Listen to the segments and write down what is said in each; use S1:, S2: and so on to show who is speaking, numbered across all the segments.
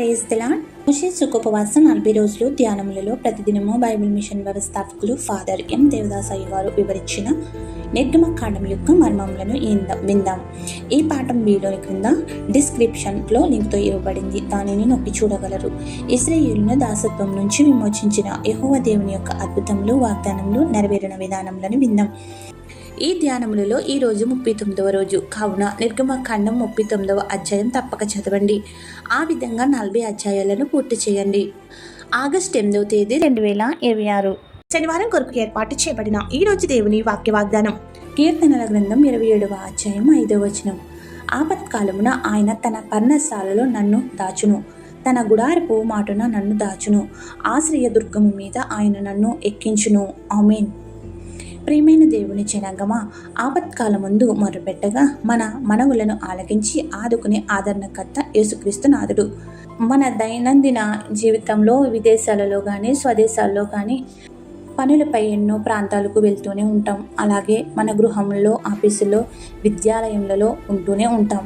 S1: Praise the Lord. మోషే సుఖోపవాసం 40 రోజులు ధ్యానములలో ప్రతిదినము బైబిల్ మిషన్ వ్యవస్థాపకులు ఫాదర్ ఎం దేవదాసయ్య గారు వివరించిన నిర్గమకాండం యొక్క మర్మములను విందాం. ఈ పాఠం వీడియో క్రింద డిస్క్రిప్షన్లో లింక్తో ఇవ్వబడింది, దానిని నొక్కి చూడగలరు. ఇశ్రాయేలును దాసత్వం నుంచి విమోచించిన యెహోవా దేవుని యొక్క అద్భుతములు, వాగ్దానములు నెరవేరిన విధానములను విందాం. ఈ ధ్యానములలో ఈ రోజు 39వ రోజు కావున నిర్గమకాండం 39వ అధ్యాయం తప్పక చదవండి. ఆ విధంగా 40 అధ్యాయాలను పూర్తి చేయండి. ఆగస్టు 8వ తేదీ 2026 శనివారం కొరకు ఏర్పాటు చేయబడిన ఈ రోజు దేవుని వాక్య వాగ్దానం. కీర్తనల గ్రంథం 27వ అధ్యాయం 5వ వచనం. ఆపత్కాలమున ఆయన తన పర్ణశాలలో నన్ను దాచును, తన గుడారపు మాటున నన్ను దాచును, ఆశ్రయ దుర్గము మీద ఆయన నన్ను ఎక్కించును. ఆమేన్. ప్రియమైన దేవుని జనాంగమా, ఆపత్కాలమందు మొరపెట్టగా మన మనవులను ఆలకించి ఆదుకునే ఆదరణకర్త యేసుక్రీస్తు నాథుడు. మన దైనందిన జీవితంలో విదేశాలలో కానీ స్వదేశాల్లో కానీ పనులపై ఎన్నో ప్రాంతాలకు వెళ్తూనే ఉంటాం. అలాగే మన గృహంలో, ఆఫీసుల్లో, విద్యాలయంలో ఉంటూనే ఉంటాం.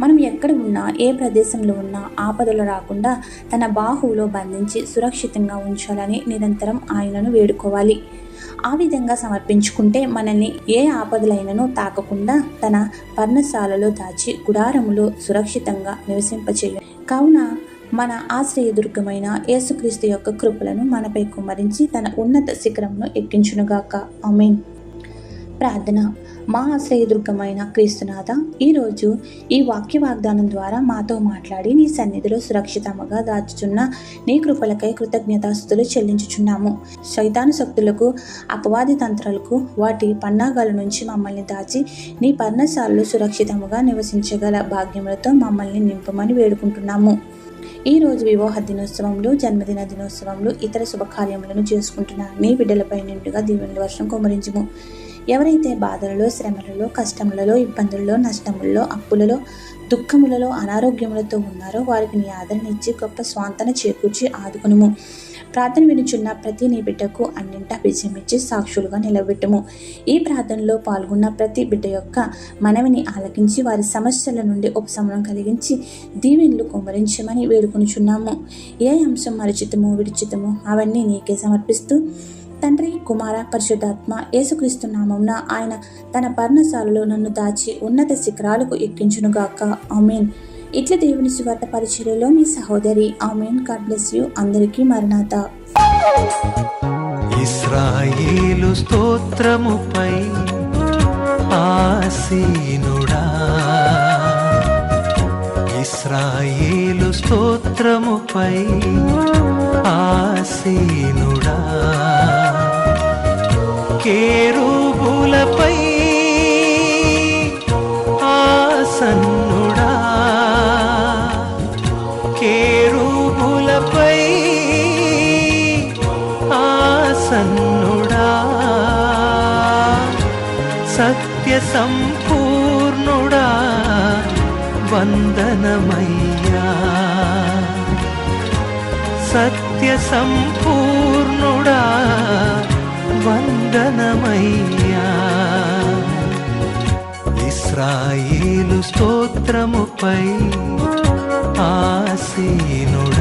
S1: మనం ఎక్కడ ఉన్నా, ఏ ప్రదేశంలో ఉన్నా ఆపదలు రాకుండా తన బాహువులో బంధించి సురక్షితంగా ఉంచాలని నిరంతరం ఆయనను వేడుకోవాలి. ఆ విధంగా సమర్పించుకుంటే మనల్ని ఏ ఆపదలైనను తాకకుండా తన పర్ణశాలలో దాచి గుడారములో సురక్షితంగా నివసింపచేయ. కావున మన ఆశ్రయదుర్గమైన యేసుక్రీస్తు యొక్క కృపలను మనపై కుమ్మరించి తన ఉన్నత శిఖరమును ఎక్కించునుగాక. ఆమేన్. ప్రార్థన. మా ఆశ్రయదుర్గమైన క్రీస్తునాథ, ఈరోజు ఈ వాక్య వాగ్దానం ద్వారా మాతో మాట్లాడి నీ సన్నిధిలో సురక్షితముగా దాచుచున్న నీ కృపలకై కృతజ్ఞతాస్తుతులు చెల్లించుచున్నాము. శైతాను శక్తులకు, అపవాది తంత్రాలకు, వాటి పన్నాగాల నుంచి మమ్మల్ని దాచి నీ పర్ణశాలలో సురక్షితముగా నివసించగల భాగ్యములతో మమ్మల్ని నింపమని వేడుకుంటున్నాము. ఈరోజు వివాహ దినోత్సవంలో, జన్మదిన దినోత్సవంలో, ఇతర శుభకార్యములను చేసుకుంటున్న నీ బిడ్డలపై నిండుగా దీవెనల వర్షం కుమ్మరించుము. ఎవరైతే బాధలలో, శ్రమలలో, కష్టములలో, ఇబ్బందులలో, నష్టములలో, అప్పులలో, దుఃఖములలో, అనారోగ్యములతో ఉన్నారో వారికి నీ ఆదరణ ఇచ్చి గొప్ప స్వాంతన చేకూర్చి ఆదుకునుము. ప్రార్థన వినుచున్న ప్రతి నీ బిడ్డకు అన్నింటా విజయం ఇచ్చి సాక్షులుగా నిలబెట్టుము. ఈ ప్రార్థనలో పాల్గొన్న ప్రతి బిడ్డ యొక్క మనవిని ఆలకించి వారి సమస్యల నుండి ఉపశమనం కలిగించి దీవెనలు కుమ్మరించమని వేడుకొనుచున్నాము. ఏ అంశం మరిచితమో విడిచితమో అవన్నీ నీకే సమర్పిస్తూ తండ్రి, కుమార, పరిశుద్ధాత్మ యేసుక్రీస్తు నామమున ఆయన తన పర్ణశాలలో నన్ను దాచి ఉన్నత శిఖరాలకు ఎక్కించునుగాక. ఆమేన్. ఇట్లా దేవుని సువార్త పరిచర్యలో మీ సహోదరి. ఆమేన్. God bless you. అందరికీ మరణాత.
S2: ఇశ్రాయేలు స్తోత్రముపై ఆసీనుడా, ఇశ్రాయేలు స్తోత్రముపై ఆసీనుడా, కేరుబులపై ఆసన్నుడా, కేరుబులపై ఆసన్నుడా, సత్య సంపూర్ణుడా వందనమయ్యా, సత్య సంపూర్ణుడా వందనమయ్యా. ఇశ్రాయేలు స్తోత్రముపై ఆసీనుడా.